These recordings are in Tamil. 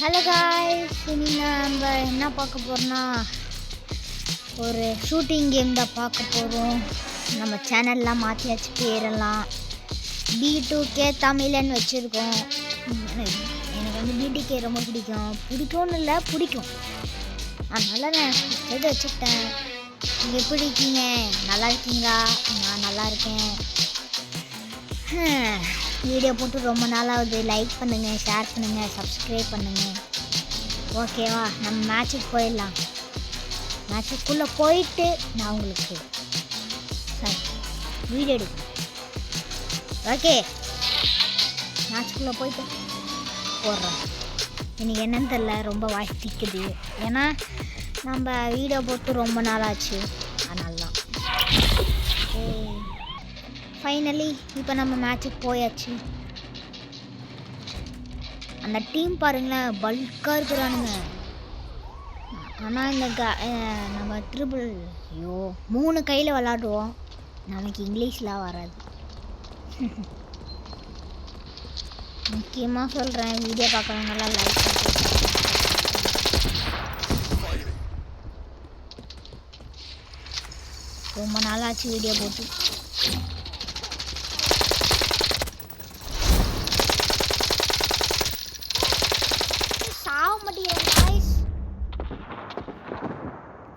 ஹலோ காய்ஸ், இன்னைக்கு நம்ம என்ன பார்க்க போகிறோம்னா ஒரு ஷூட்டிங் கேம் தான் பார்க்க போகிறோம். நம்ம சேனல்லாம் மாற்றியாச்சு, பேரெல்லாம் B2K தமிழன்னு வச்சுருக்கோம். எனக்கு வந்து B2K ரொம்ப பிடிக்கும்னு இல்லை, பிடிக்கும். அதனால் நான் எது வச்சுக்கிட்டேன். நீங்கள் எப்படி இருக்கீங்க? நல்லா இருக்கீங்களா? நான் நல்லா இருக்கேன். வீடியோ போட்டு ரொம்ப நாளாகுது. லைக் பண்ணுங்கள், ஷேர் பண்ணுங்கள், சப்ஸ்கிரைப் பண்ணுங்கள். ஓகேவா? நம்ம மேட்சுக்கு போயிடலாம். மேட்சுக்குள்ளே போயிட்டு நான் உங்களுக்கு வீடியோ எடுப்பேன். ஓகே, மேட்சுக்குள்ளே போயிட்டு போடுறோம். இன்றைக்கி என்னன்னு தெரில, ரொம்ப வாய்ஸ் திக்குது. ஏன்னா நம்ம வீடியோ போட்டு ரொம்ப நாளாச்சு, அதனால தான். ஃபைனலி இப்போ நம்ம மேட்சுக்கு போயாச்சு. அந்த டீம் பாருங்களேன், பல்காக இருக்கிறானுங்க. ஆனால் இந்த நம்ம ட்ரிபிள் 3 கையில் விளாடுவோம். நமக்கு இங்கிலீஷ்லாம் வராது. முக்கியமாக சொல்கிறேன், வீடியோ பார்க்குறவங்கலாம் லைக் பண்ணிட்டு. ரொம்ப நாளாச்சு வீடியோ போட்டு.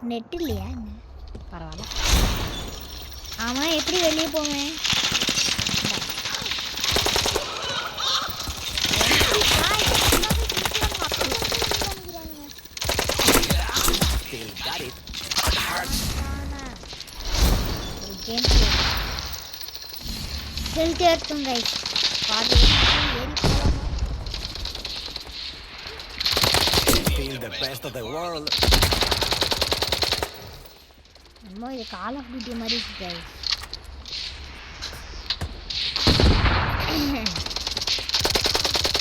நெட் இல்லையா? பரவாயில்ல. ஆமாம், எப்படி வெளியே போவேன்? ஹெல்த்தி எடுத்துங்க பாதி என்னமோ இது கால் ஆஃப் டியூட்டி மாதிரி இருக்கு.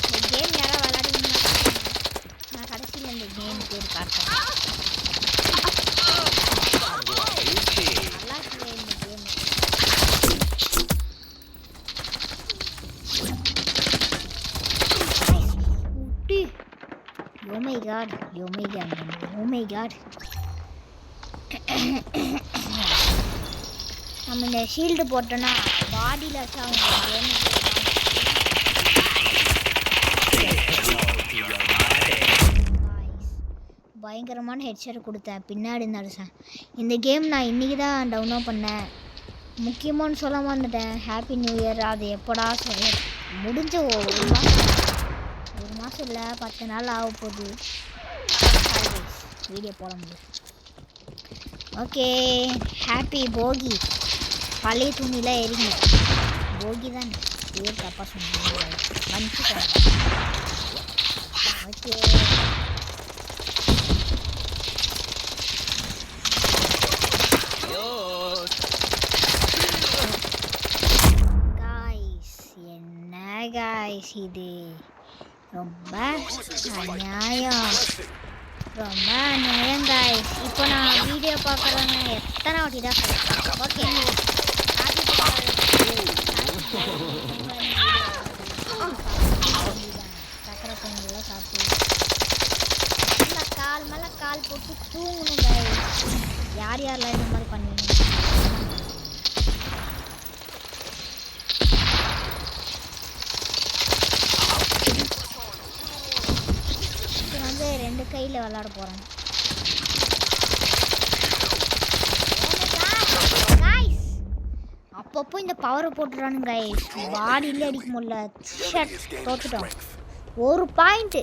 இந்த கேம் யாராவது விளையாடுவீங்கன்னா நான் கடைசியில் இந்த கேம் பேர் பார்த்தேன். நல்லா இருக்கு இந்த game. Oh my god, oh my god, oh my god. நம்ம இந்த ஷீல்டு போட்டோன்னா பாடியில் வச்சு அவங்க பயங்கரமான ஹெட்செட் கொடுத்தேன். பின்னாடி இருந்தாலும் இந்த கேம் நான் இன்றைக்கி தான் டவுன்லோட் பண்ணேன். முக்கியமானு சொல்ல வந்துட்டேன். Happy new year. அது எப்படா முடிஞ்ச ஒரு மாதம் இல்லை, 10 நாள் ஆக போகுது. வீடியோ போட முடியும். ஓகே, ஹாப்பி போகி. பழைய துணிலாம் எரிங்க. போகி தான் பேர் தப்பாக சொன்னீங்க. மன்னிச்சுக்கோங்க. ஓகே, காய்ஸ், என்ன காய்ஸ் இது? ரொம்ப அநியாயம், ரொம்ப அநியாயம் காய்ஸ். இப்போ நான் வீடியோ பார்க்குறேங்க, எத்தனை வாட்டி தான் சொல்கிறேன். ஓகே, சக்கரை பொங்கலாம் சாப்பிட்டு மேலே கால் போட்டு தூங்கணும் காய்ஸ். யாரெல்லாம் இந்த மாதிரி பண்ணுவீங்க? வந்து 2 கையில் விளாட போகிறேன். அப்பப்போ இந்த பவரை போட்டுறானுங்க கைஸ். பாடியிலே அடிக்க முடியல. தோத்துட்டோம். ஒரு பாயிண்ட்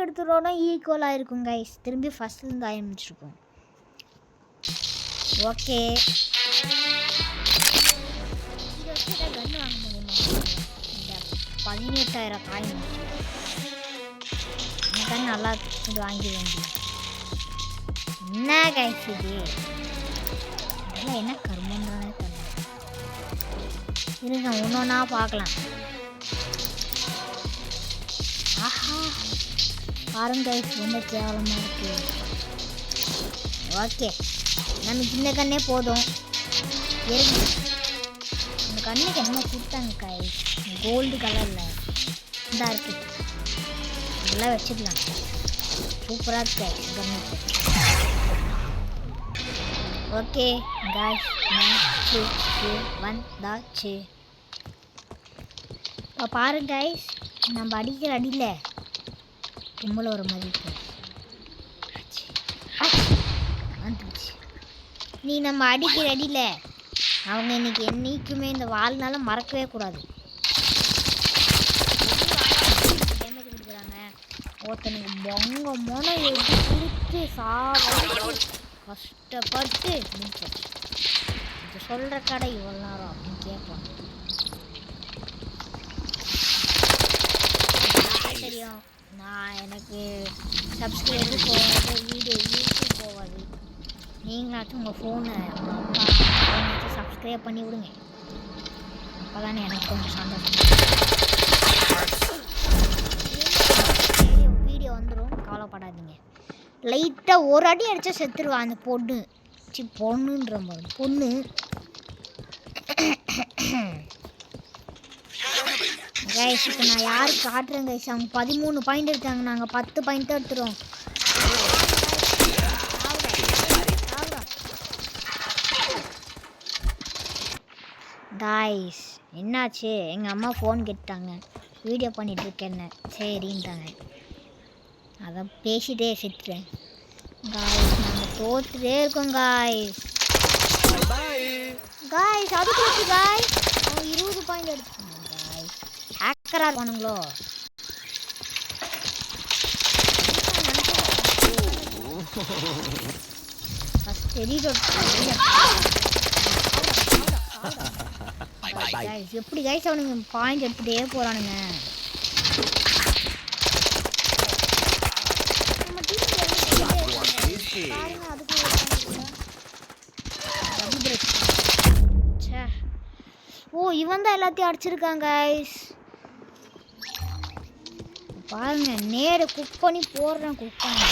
எடுத்துட்டோன்னா ஈக்குவலாக இருக்கும் கைஸ். திரும்பி ஃபஸ்ட்லேருந்து ஆரம்பிச்சிருக்கோம். ஓகே, இதை வச்சு கன்று வாங்க முடியுமா? இந்த 18,000 காயின் கன் நல்லா இது வாங்கி வேண்டிய என்ன கைஸ் இது? இதெல்லாம் என்ன கருமன்றானே தெரியல. இருங்க, ஒன்றா பார்க்கலாம். ஆஹா, பாருங்க கைஸ், ரொம்ப கேவலமாக இருக்கு. ஓகே, நமக்கு இந்த கண்ணே போதும். இருங்க, இந்த கண்ணுக்கு என்ன கொடுத்தாங்க கைஸ்? கோல்டு கலரில் இதாக இருக்குது. இதெல்லாம் வச்சுக்கலாம். சூப்பராக இருக்கு கன்னுக்கு. ஓகே காய்ஸ், வந்தாச்சு. இப்போ பாருங்க காய்ஸ், நம்ம அடிக்கிற அடியில் கும்பல ஒரு மாதிரி இருக்கு. வந்துச்சு. நீ நம்ம அடிக்கிற அடியில் அவங்க இன்னைக்கு என்றைக்குமே இந்த வாழ்நாள மறக்கவே கூடாது. டேமேஜ் கொடுக்குறாங்க. ஒருத்தனுக்கு பொங்க மோனை எடுத்து கொடுத்து சாப்பிட்டு கஷ்டப்பட்டு முடிச்சாச்சு. இது சொல்கிற கடை இவ்வளோ நேரம் அப்படின்னு கேட்பாங்க. தெரியும் நான் எனக்கு சப்ஸ்கிரைபு போகாது, வீடியோ யூடியூப் போகாது. நீங்களாச்சும் உங்கள் ஃபோனை உங்கள் அப்பா ஃபோனை வச்சு சப்ஸ்கிரைப் பண்ணி விடுங்க. அப்போ தானே எனக்கு கொஞ்சம் சந்தோஷம். வீடியோ வந்துடும், கவலைப்படாதீங்க. லைட்டாக ஒரு அடி அடித்தா செத்துருவான் அந்த பொண்ணு. பொண்ணுன்ற மாதிரி பொண்ணு. கைஸ் இப்போ நான் யாருக்கு காட்டுறேன் கைஸ். அவங்க 13 பாயிண்ட் எடுத்தாங்க, நாங்கள் 10 பாயிண்ட் தான் எடுத்துகிறோம். கைஸ் என்னாச்சு, எங்கள் அம்மா ஃபோன் கேட்டாங்க, வீடியோ பண்ணிகிட்ருக்கேன்னு. சரின்ட்டாங்க. அதை பேசிகிட்டே செத்துட்டேன். காய்ஸ் நாங்கள் தோற்றுட்டே இருக்கோம் காய்ஸ். காய்ஸ் அதுக்கு வச்சு காய்ஸ் அவங்க 20 பாயிண்ட் எடுத்துட்டாங்க. காய்ஸ் ஹேக்கராக இருப்பானுங்களோ. ஃபஸ்ட் எப்படி கைஸ் அவனுங்க பாயிண்ட் எடுத்துகிட்டே போகிறானுங்க. ஓ இவன் தான் எல்லாத்தையும் அடிச்சிருக்காங்க கைஸ். பாருங்க நேரு குக் பண்ணி போடுறேன். குக் பண்ணி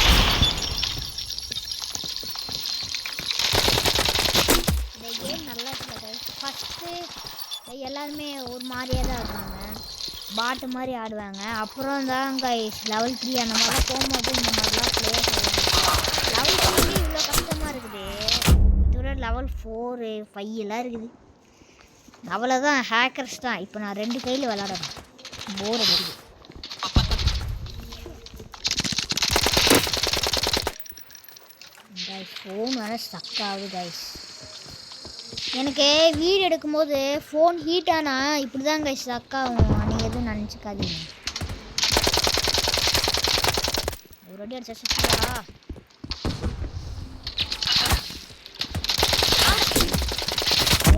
இந்த கேம் நல்லா இருக்குல்ல கைஸ். ஃபஸ்ட்டு எல்லாருமே ஒரு மாதிரியே தான் ஆடுவாங்க, பாட்டு மாதிரி ஆடுவாங்க. அப்புறம் தான் கைஸ் லெவல் 3 அந்த மாதிரிலாம் போகும்போது இந்த மாதிரிலாம் ப்ளே செய்வாங்க. லெவல் 3 இவ்வளோ கஷ்டமாக இருக்குது. இதோட லெவல் 4, 5 எல்லாம் இருக்குது. அவ்வளோதான், ஹேக்கர்ஸ் தான். இப்போ நான் 2 கையில் விளாடணும், போர் அடிக்குது. கைஸ் ஃபோன் வேறு ஸ்டக் ஆகுது கைஸ். எனக்கு வீடியோ எடுக்கும்போது ஃபோன் ஹீட் ஆனால் இப்படி தான் கைஸ் ஸ்டக் ஆகும். நீங்கள் எதுவும் நினச்சிக்காதீங்க. ஒரு அடி அடிச்சா சுற்றுலா.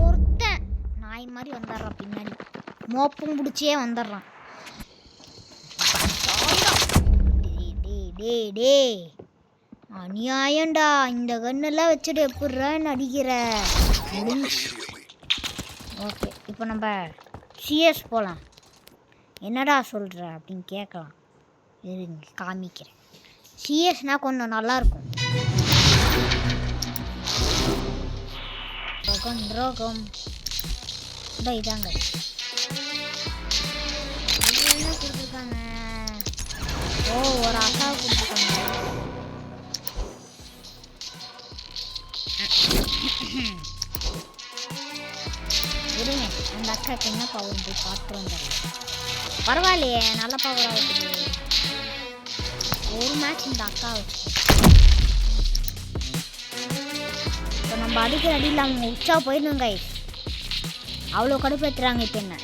ஒருத்தன் நாய் மாதிரி வந்துடுறான், பின்னாடி மோப்பும் பிடிச்சே வந்துடுறான். டே டே அநியாயண்டா, இந்த கண்ணெல்லாம் வச்சுட்டு எப்படிறா நடிக்கிற. ஓகே இப்போ நம்ம சிஎஸ் போகலாம். என்னடா சொல்கிற அப்படின்னு கேட்கலாம். இருங்க காமிக்கிறேன். சிஎஸ்னால் கொஞ்சம் நல்லாயிருக்கும். ரோகம் இதாங்க என்ன கொடுத்துருக்காங்க. ஓ ஒரு அக்கா கொடுத்துருக்காங்க. இருங்க அந்த அக்காவுக்கு என்ன பவர் போய் பார்த்துருவோம். பரவாயில்லையே நல்ல பவர் ஆகுது. ஒரு மேட்ச் இந்த அக்கா வச்சு இப்போ நம்ம அடிக்கிற அடியில் அவங்க உச்சா போயிடணும் கைஸ். அவ்வளோ கடுப்பேற்றுறாங்க. இப்போ என்ன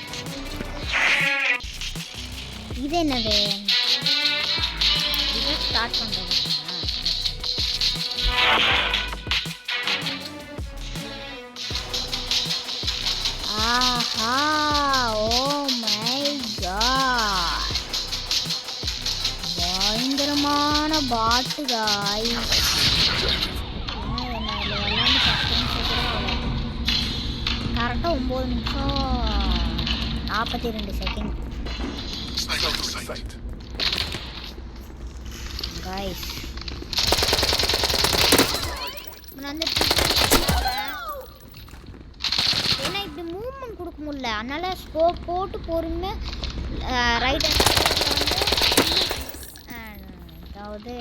இது என்னது, இதை ஸ்டார்ட் பண்ணுறது. ஆஹா ஓ மை காட், பயங்கரமான பாட்டு காய். கரெக்டாக 9 நிமிஷம் 42 செகண்ட் காய்ஸ். நான் ஏன்னா இப்படி மூவ்மெண்ட் கொடுக்க முடியல, அதனால் ஸ்கோப் போட்டு பொறுமையாக ரைட் ஹேண்ட் வந்து அதாவது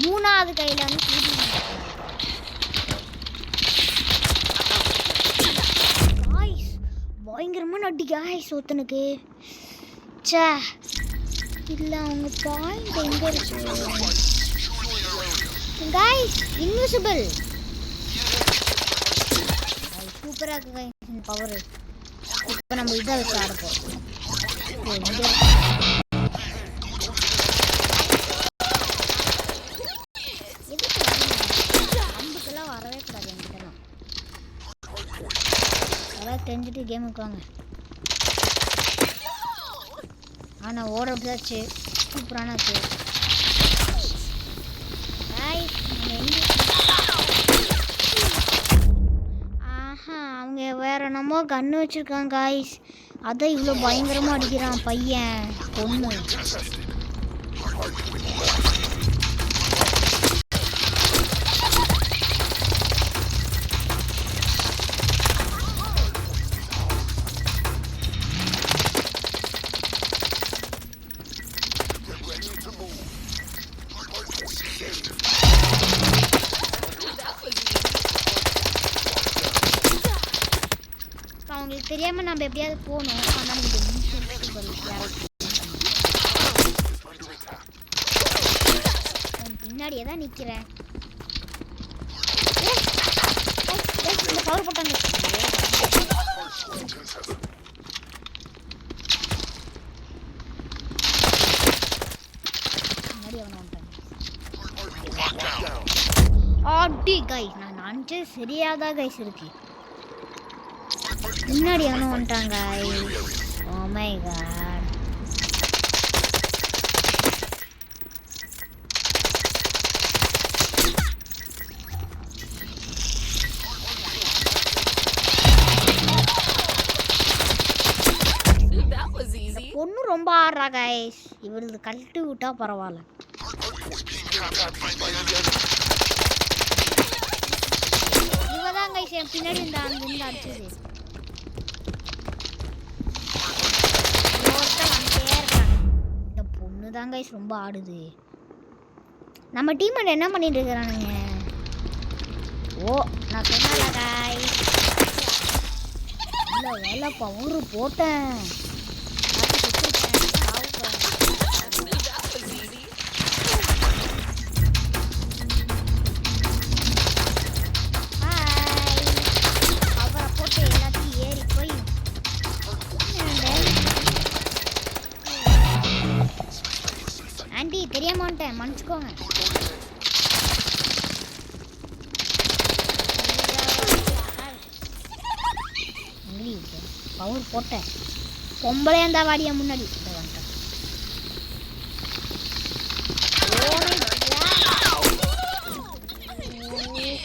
3வது கையில் வந்து ஷூட்டிங் காய்ஸ் பயங்கரமாக நட்டி காய்ஸ் ஒருத்தனுக்கு சே இல்லை அவங்க பாயிண்ட் எங்கே இருக்கு காய்ஸ் இன்விசிபிள் சூப்பராக இருக்கு காய்ஸ் இந்த பவர் இப்போ நம்ம இதை வச்சு ஆடப்போம் அம்புக்கெல்லாம் வரவே கூடாது என்கிட்டலாம் அதான் தெரிஞ்சுட்டு கேமுக்கு வாங்க ஆனால் ஓட அப்படிதாச்சு சூப்பரானாச்சு ஆஹா அவங்க வேற என்னமோ கன்று வச்சுருக்காங்க காய்ஸ் அதான் இவ்வளோ பயங்கரமாக அடிக்கிறான் பையன் பொண்ணு அவங்களுக்கு தெரியாமல் நம்ம எப்படியாவது போகணும் ஆனால் பின்னாடியே தான் நிற்கிறேன் பவர் போட்டாங்க ஆடி கைஸ் நான் நினச்சது சரியாதான் கைஸ் இருக்கு முன்னாடி அவனும் வந்துட்டாங்க ஓ மை காட் பொண்ணு ரொம்ப ஆடுறா கைஸ் இவரது கழட்டி விட்டா பரவாயில்ல இவதான் கைஸ் என் பின்னாடி இந்த அடிச்சது இந்த பொண்ணு தான் கைஸ் ரொம்ப ஆடுது நம்ம டீம் என்ன பண்ணிட்டு இருக்கிறானுங்க ஓ நான் சொன்னல கைஸ் இல்லை வேலை பவர் போட்டேன் ஆண்டி தெரியாம வந்துட்டேன் மன்னிச்சுக்கோங்க பவர் போட்டேன் பொம்பளையா இருந்தா வாடியா முன்னாடி வந்துட்டேன்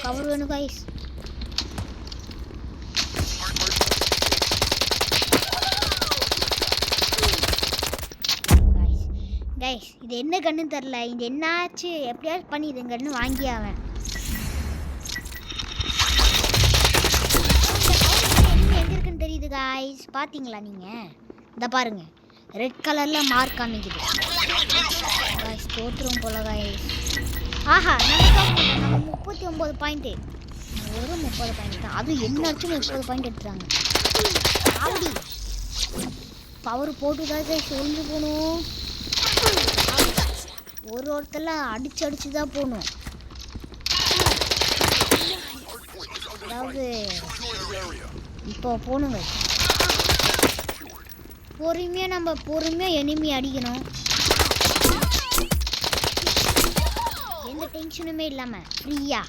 கவர் வேணும் கைஸ் கைஸ் இது என்ன கண்ணு தெரில இது என்னாச்சு எப்படியாவது பண்ணி இது கண்ணு வாங்கி அவன் எங்கே இருக்குன்னு தெரியுது கைஸ் பார்த்தீங்களா நீங்கள் இந்த பாருங்க ரெட் கலரில் மார்க் காமிக்குது கைஸ் தோற்றுரும் போல கைஸ் ஆஹா நம்ம 39 பாயிண்ட்டு ஒரு 30 பாயிண்ட் தான் அதுவும் என்ன அடிச்சு 30 பாயிண்ட் எடுத்துறாங்க ஆவடி பவர் போட்டு தான் கைஸ் ஒழிஞ்சு போகணும் ஒருத்தெல்லாம் அடிச்சு தான் போகணும் அதாவது இப்போ போகணுங்க பொறுமையாக எனிமி அடிக்கணும் எந்த டென்ஷனுமே இல்லாமல் ஃப்ரீயா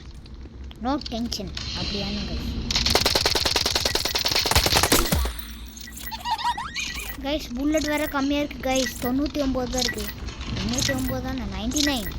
நோ டென்ஷன் அப்படியானுங்க கைஸ் புல்லட் வேறு கம்மியாக இருக்குது கைஸ் 99 தான் இருக்குது 99 தான் 99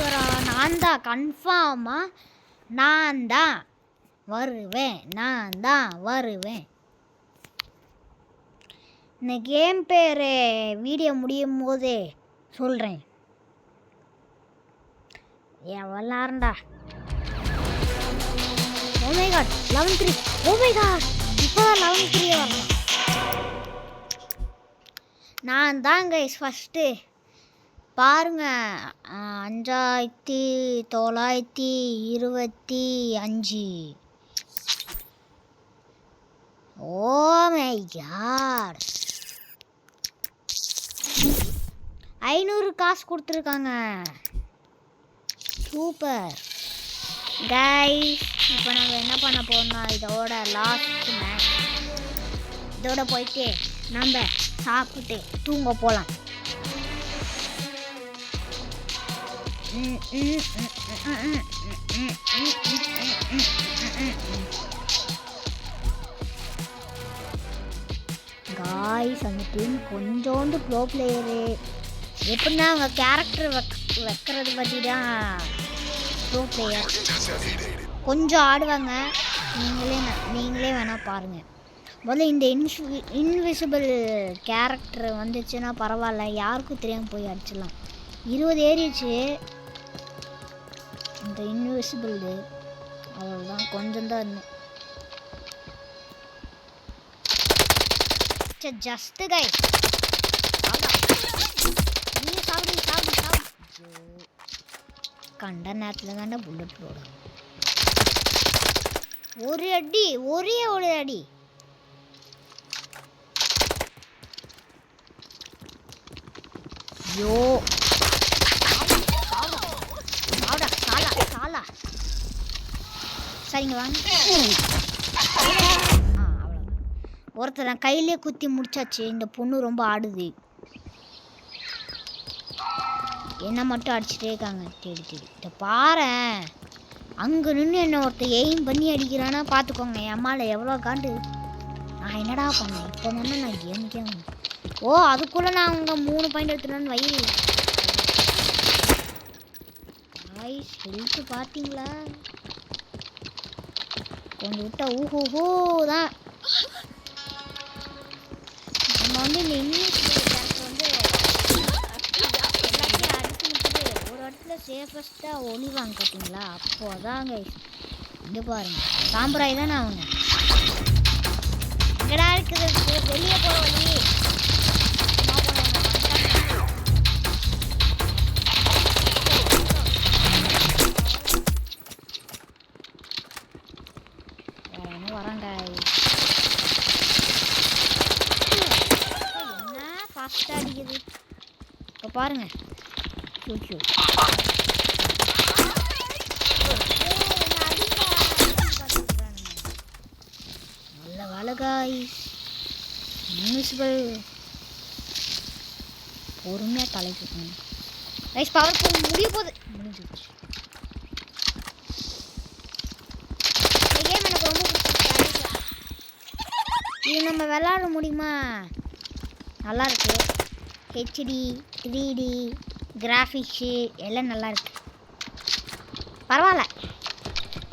வருவரா? நான் தான் கன்ஃபார்மாக நான் தான் வருவேன். இந்த கேம் பேர் வீடியோ முடியும் போதே சொல்கிறேன். எவ்வளாருண்டா. Oh my god 11-3. Oh my god இப்போ 11-3 வரலாம். நான் தான் கைஸ் ஃபஸ்ட்டு பாருங்க. 5925. ஓ மை காட் 500 காசு கொடுத்துருக்காங்க. Super guys. இப்போ நம்ம என்ன பண்ண போறோம்னா இதோட லாஸ்ட் மேட்ச். இதோட போயிட்டு நம்ம சாப்பிட்டு தூங்க போகலாம். காய்ஸ் அந்த டீம் கொஞ்சோண்டு ப்ரோ பிளேயரு. எப்படின்னா அவங்க கேரக்டர் வைக்கிறது பற்றி தான் ப்ரோ பிளேயர். கொஞ்சம் ஆடுவாங்க. நீங்களே வேணால் பாருங்கள். முதல்ல இந்த இன்விசிபிள் கேரக்டர் வந்துச்சுன்னா பரவாயில்ல, யாருக்கும் தெரியாமல் போய் அடிச்சிடலாம். 20 ஏறிச்சு இந்த இன்விசிபிள். அவ்வளோதான், கொஞ்சம் தான் இன்னும். ஜஸ்ட் கைஸ் நீ சாப்பிடு. கண்ட நேரத்தில் தானே புல்லட் போடும். ஒரே அடி. ஐயோ சாலா சரிங்க வாங்க. அவ்வளோதான். ஒருத்தர் நான் கையிலே குத்தி முடிச்சாச்சு. இந்த பொண்ணு ரொம்ப ஆடுது. என்ன மட்டும் அடிச்சுட்டே இருக்காங்க. தேடி இதை பாரு. அங்கே நின்று என்ன ஒருத்தர் எய்ம் பண்ணி அடிக்கிறான்னா பார்த்துக்கோங்க. என் அம்மாவில் எவ்வளோ காண்டு. நான் என்னடா பண்ணேன் இப்போ தானே நான் கேம். ஓ அதுக்குள்ளே நான் அங்கே 3 பாயிண்ட் எடுத்துட்டேன்னு வயிறு. ஹெல்த்து பார்த்தீங்களா? கொஞ்சம் விட்டா ஊஹூ தான். நம்ம வந்து இந்த இங்கிலீஷ் கேரக்டர் வந்து எல்லாத்தையும் அடிச்சு முடிச்சுட்டு ஒரு இடத்துல சேஃபஸ்ட்டாக ஒளிவாங்க பார்த்தீங்களா? அப்போ தாங்க இங்கே பாருங்க. சாம்பிராய் தானே அவங்க. எங்கடா இருக்குது வெளியே போகிற வழி? வராங்க. என்ன ஃபாஸ்ட்டாக அடிக்குது இப்போ பாருங்க. நல்ல வேலைகாய். மியூசிபல் பொறுமையாக தலைக்கு ரைஸ் பவர் முடிய போகுது. முடிஞ்சிச்சு. இந்த கேம் எனக்கு ரொம்ப பிடிச்சிருக்கு. இது நம்ம விளாட முடியுமா? நல்லாயிருக்கு. ஹெச்டி 3D கிராஃபிக்ஸு எல்லாம் நல்லாயிருக்கு. பரவாயில்ல.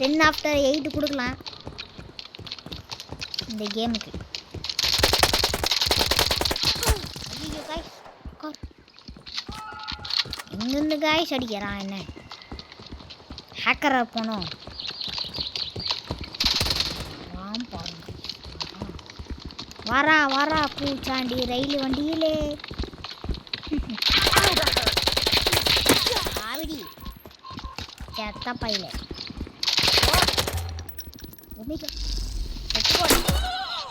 10/8 கொடுக்கலாம் இந்த கேமுக்கு. ஐயோ காய்ஸ் எங்கேருந்து காய்ஸ் அடிக்கிறான்? என்ன ஹேக்கராக போனோம். வரா பூச்சாண்டி ரயில் வண்டியிலே ஆவிடி செத்த பையில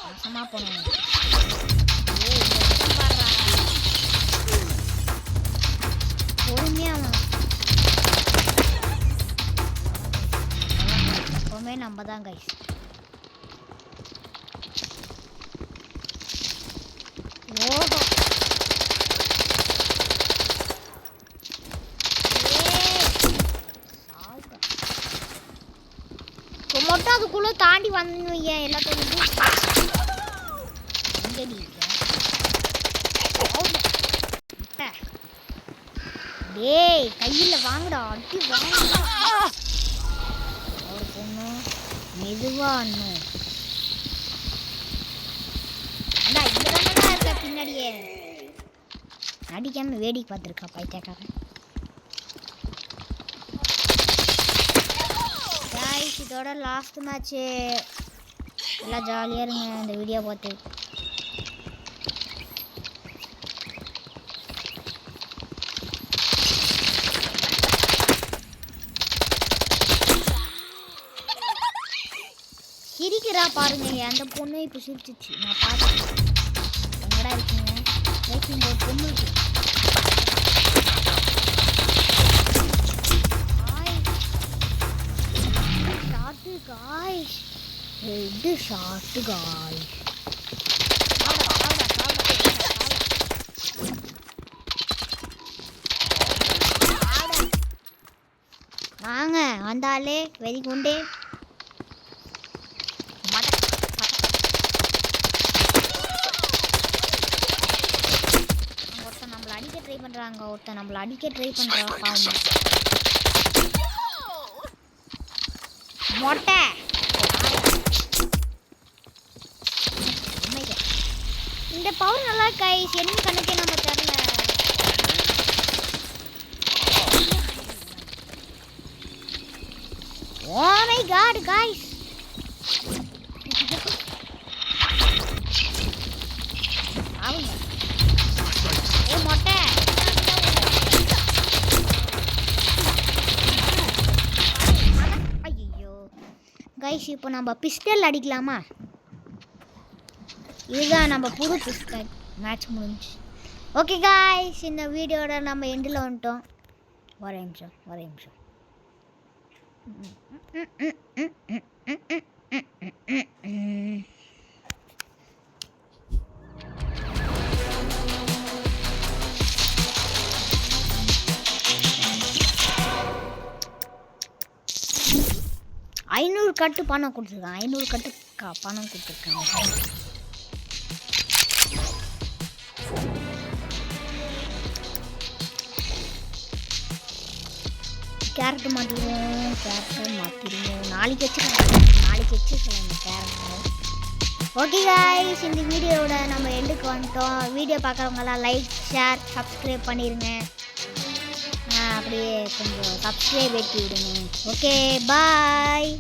வசமாக போனோம். பொறுமையாக எப்பவுமே நம்ம தான் கைஸ். ஓஹோ மட்டும் அதுக்குள்ள தாண்டி வந்துங்க எல்லாத்தையும். ஏய் கையில் வாங்கடா அடி வாங்கடா. ஒரு பொண்ணு மெதுவா அண்ணும் அடா இங்க தானடா இருக்க பின்னாடியே. அடிக்காம வேடிக்கை பார்த்துருக்கா பைத்தியக்காரன். गाइस இதோட லாஸ்ட் மேட்ச். எல்லாம் ஜாலியாக இருங்க இந்த வீடியோ பார்த்து. சிரிக்கிறா பாருங்க. அந்த பொண்ணு இப்போ சிரிச்சிச்சு. நான் பார்த்தேன். எங்கடா இருக்கீங்க? இங்க ஒரு பொண்ணு இருக்கு. Guys head shot guys. வாங்க வந்தாலே வெறி கொண்டே ஒருத்தன் நம்மளை அடிக்க ட்ரை பண்றாங்க. ஒருத்தன் நம்மளை அடிக்க ட்ரை பண்றான். பாவம் மொட்டை. இந்த பவர் நல்லா கைஸ். என்ன கணக்கே நம்ம தெரியல. Oh my God guys. அவங்க ஏ மொட்டை கைஸ். இப்போ நம்ம பிஸ்டல் அடிக்கலாமா? இதுதான் நம்ம புது பிஸ்டல். மேட்ச் முடிஞ்சு. ஓகே கைஸ் இந்த வீடியோட நம்ம எண்டில் வந்துட்டோம். ஒரே நிமிஷம். 500 கட்டு பணம் கொடுத்துருக்கான். 500 கட்டு பணம் கொடுத்துருக்காங்க. கேரட் மாற்றிடுவோம். நாளைக்கு வச்சுக்கலாம் கேரட். ஓகே கைஸ் இந்த வீடியோவோட நம்ம எண்டுக்கு வந்துட்டோம். வீடியோ பார்க்குறவங்கலாம் லைக் ஷேர் சப்ஸ்கிரைப் பண்ணிடுங்க. அப்படியே கொஞ்சம் சப்ஸ்கிரைப் ஏற்றி விடுங்க. Okay bye.